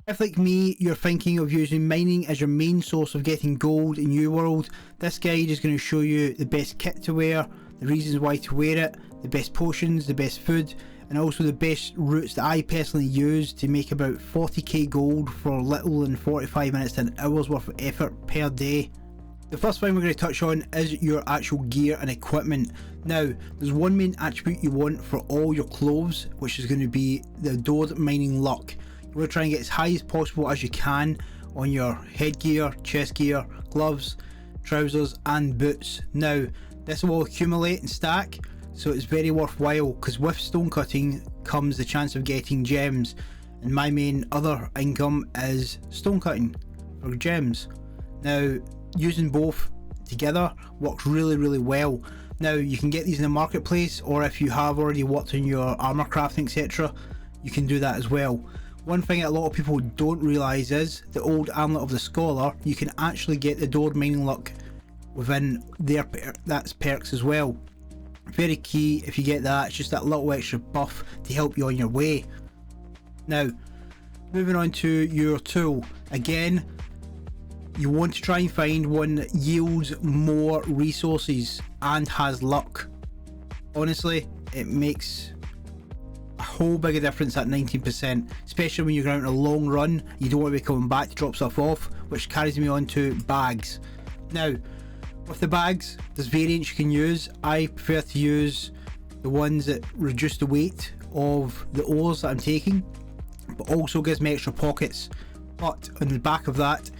If, like me, you're thinking of using mining as your main source of getting gold in New World, this guide is going to show you the best kit to wear, the reasons why to wear it, the best potions, the best food, and also the best routes that I personally use to make about 40k gold for little than 45 minutes to an hour's worth of effort per day. The first thing we're going to touch on is your actual gear and equipment. Now, there's one main attribute you want for all your clothes, which is going to be the Adored Mining Luck. You want to try and get as high as possible as you can on your headgear, chest gear, gloves, trousers and boots. Now, this will accumulate and stack, so it's very worthwhile, because with stone cutting comes the chance of getting gems, and my main other income is stone cutting for gems. Now, using both together works really well. Now, you can get these in the marketplace, or if you have already worked on your armor crafting, etc., you can do that as well. One thing that a lot of people don't realise is the old Amulet of the Scholar, you can actually get the Adored Mining Luck within their that's perks as well. Very key if you get that, it's just that little extra buff to help you on your way. Now, moving on to your tool. Again, you want to try and find one that yields more resources and has luck. Honestly, it makes a whole bigger difference at 19%, especially when you're going on a long run. You don't want to be coming back to drop stuff off, which carries me on to bags. Now, with the bags, there's variants you can use. I prefer to use the ones that reduce the weight of the ores that I'm taking, but also gives me extra pockets. But on the back of that,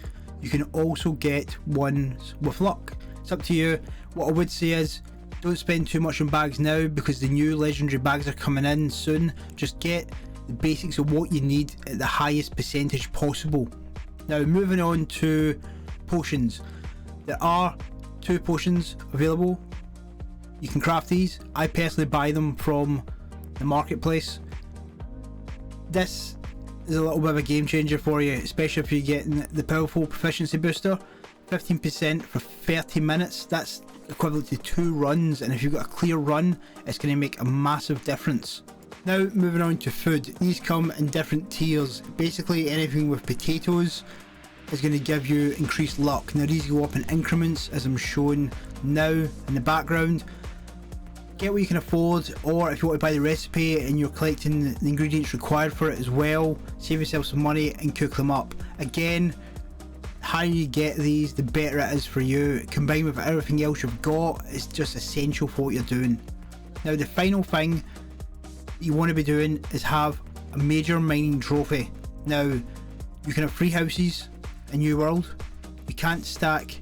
you can also get ones with luck. It's up to you. What I would say is, don't spend too much on bags now, because the new legendary bags are coming in soon. Just get the basics of what you need at the highest percentage possible. Now, moving on to potions. There are 2 potions available. You can craft these. I personally buy them from the marketplace. This is a little bit of a game changer for you, especially if you're getting the powerful proficiency booster. 15% for 30 minutes. That's equivalent to 2 runs, and if you've got a clear run, it's going to make a massive difference. Now, moving on to food. These come in different tiers. Basically, anything with potatoes is going to give you increased luck. Now, these go up in increments, as I'm showing now in the background. Get what you can afford, or if you want to buy the recipe and you're collecting the ingredients required for it as well, save yourself some money and cook them up. Again, the higher you get these, the better it is for you. Combined with everything else you've got, it's just essential for what you're doing. Now, the final thing you want to be doing is have a major mining trophy. Now, you can have 3 houses in New World. You can't stack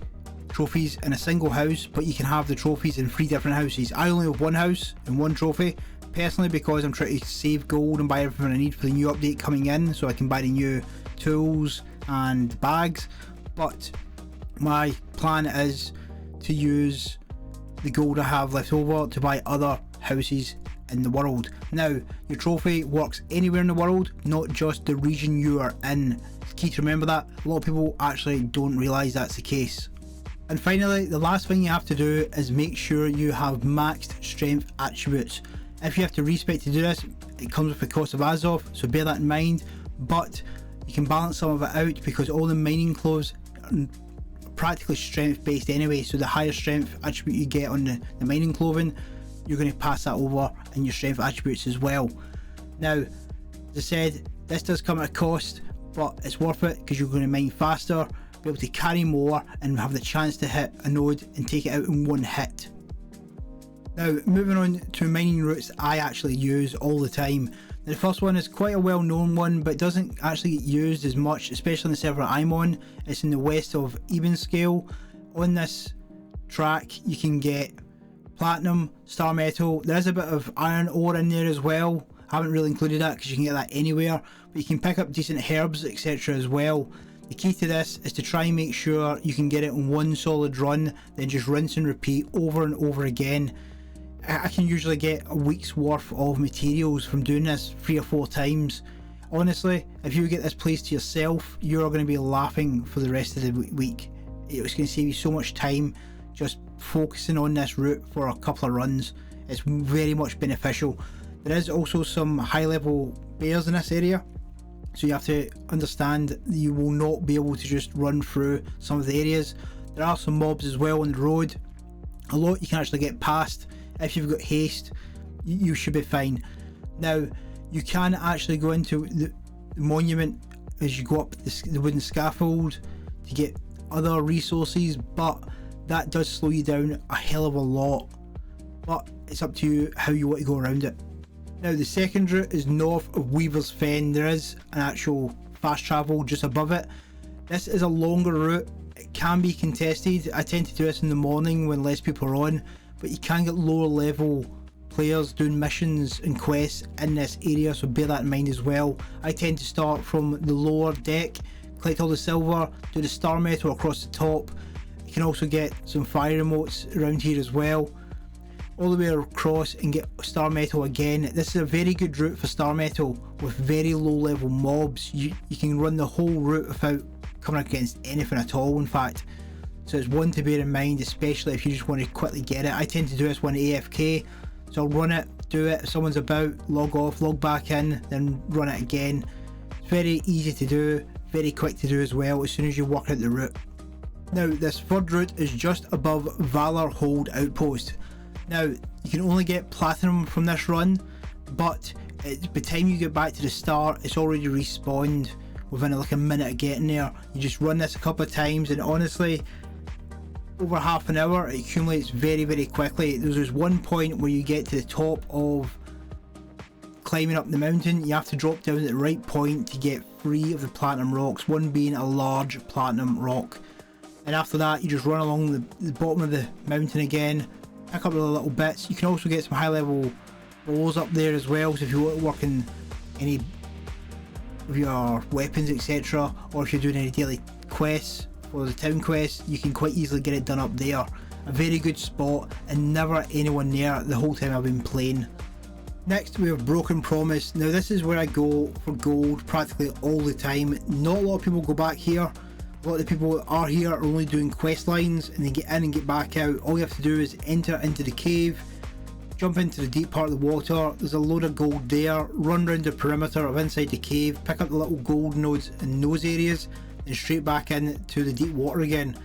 trophies in a single house, but you can have the trophies in 3 different houses. I only have 1 house and 1 trophy, personally, because I'm trying to save gold and buy everything I need for the new update coming in, so I can buy the new tools and bags. But my plan is to use the gold I have left over to buy other houses in the world. Now, your trophy works anywhere in the world, not just the region you are in. It's key to remember that. A lot of people actually don't realise that's the case. And finally, the last thing you have to do is make sure you have maxed strength attributes. If you have to respec to do this, it comes with the cost of Azov, so bear that in mind. But you can balance some of it out, because all the mining clothes are practically strength based anyway, so the higher strength attribute you get on the mining clothing, you're going to pass that over in your strength attributes as well. Now, as I said, this does come at a cost, but it's worth it, because you're going to mine faster, be able to carry more, and have the chance to hit a node and take it out in one hit. Now, moving on to mining routes I actually use all the time. Now, the first one is quite a well known one, but doesn't actually get used as much, especially on the server I'm on. It's in the west of Ebenscale. On this track you can get platinum, star metal, there's a bit of iron ore in there as well. I haven't really included that because you can get that anywhere, but you can pick up decent herbs, etc. as well. The key to this is to try and make sure you can get it in one solid run, then just rinse and repeat over and over again. I can usually get a week's worth of materials from doing this 3 or 4 times. Honestly, if you get this place to yourself, you're going to be laughing for the rest of the week. It's going to save you so much time just focusing on this route for a couple of runs. It's very much beneficial. There is also some high level bears in this area, So you have to understand that you will not be able to just run through some of the areas. There are some mobs as well on the road. A lot you can actually get past. If you've got haste, you should be fine. Now, you can actually go into the monument as you go up the wooden scaffold to get other resources, but that does slow you down a hell of a lot. But it's up to you how you want to go around it. Now, the second route is north of Weaver's Fen. There is an actual fast travel just above it. This is a longer route. It can be contested. I tend to do this in the morning when less people are on, but you can get lower level players doing missions and quests in this area, so bear that in mind as well. I tend to start from the lower deck, collect all the silver, do the star metal across the top. You can also get some fire emotes around here as well, all the way across and get star metal again. This is a very good route for star metal with very low level mobs. You can run the whole route without coming against anything at all, in fact. So it's one to bear in mind, especially if you just want to quickly get it. I tend to do this when AFK, so I'll run it, do it, if someone's about, log off, log back in, then run it again. It's very easy to do, very quick to do as well as soon as you work out the route. Now, this third route is just above Valor Hold Outpost. Now, you can only get platinum from this run, but by the time you get back to the start, it's already respawned within like a minute of getting there. You just run this a couple of times, and honestly, over half an hour, it accumulates very, very quickly. There's one point where you get to the top of climbing up the mountain. You have to drop down at the right point to get 3 of the platinum rocks, one being a large platinum rock. And after that, you just run along the bottom of the mountain again, pick up the little bits. You can also get some high level bows up there as well, so if you want to work in any of your weapons, etc., or if you're doing any daily quests or the town quest, you can quite easily get it done up there. A very good spot, and never anyone near the whole time I've been playing. Next we have Broken Promise. Now this is where I go for gold practically all the time. Not a lot of people go back here. A lot of the people that are here are only doing quest lines and they get in and get back out. All you have to do is enter into the cave, jump into the deep part of the water. There's a load of gold there. Run around the perimeter of inside the cave, pick up the little gold nodes in those areas, and straight back into the deep water again.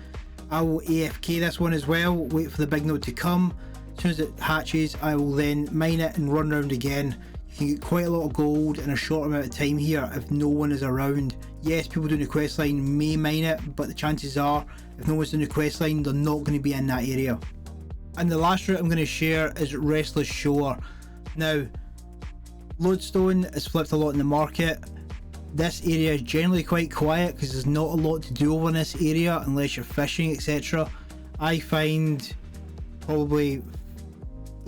I will AFK this one as well, wait for the big node to come. As soon as it hatches, I will then mine it and run around again. You can get quite a lot of gold in a short amount of time here if no one is around. Yes, people doing the quest line may mine it, but the chances are, if no one's doing the quest line, they're not going to be in that area. And the last route I'm going to share is Restless Shore. Now, Lodestone is flipped a lot in the market. This area is generally quite quiet because there's not a lot to do over in this area unless you're fishing, etc. I find probably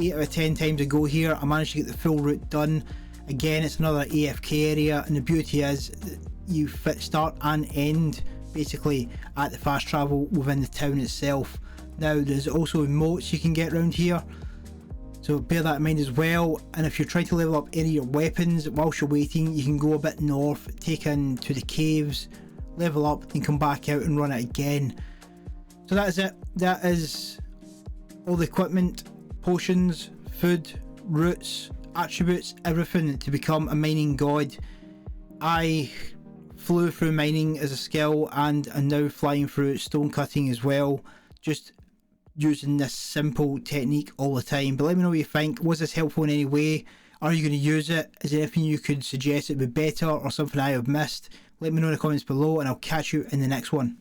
8 out of 10 times I go here, I managed to get the full route done. Again, it's another AFK area, and the beauty is that you start and end basically at the fast travel within the town itself. Now, there's also emotes you can get around here, so bear that in mind as well. And if you're trying to level up any of your weapons whilst you're waiting, you can go a bit north, take into the caves, level up, and come back out and run it again. So that is it. That is all the equipment, potions, food, routes, attributes, everything to become a mining god. I flew through mining as a skill and am now flying through stone cutting as well, just using this simple technique all the time. But let me know what you think. Was this helpful in any way? Are you going to use it? Is there anything you could suggest it would be better or something I have missed? Let me know in the comments below, and I'll catch you in the next one.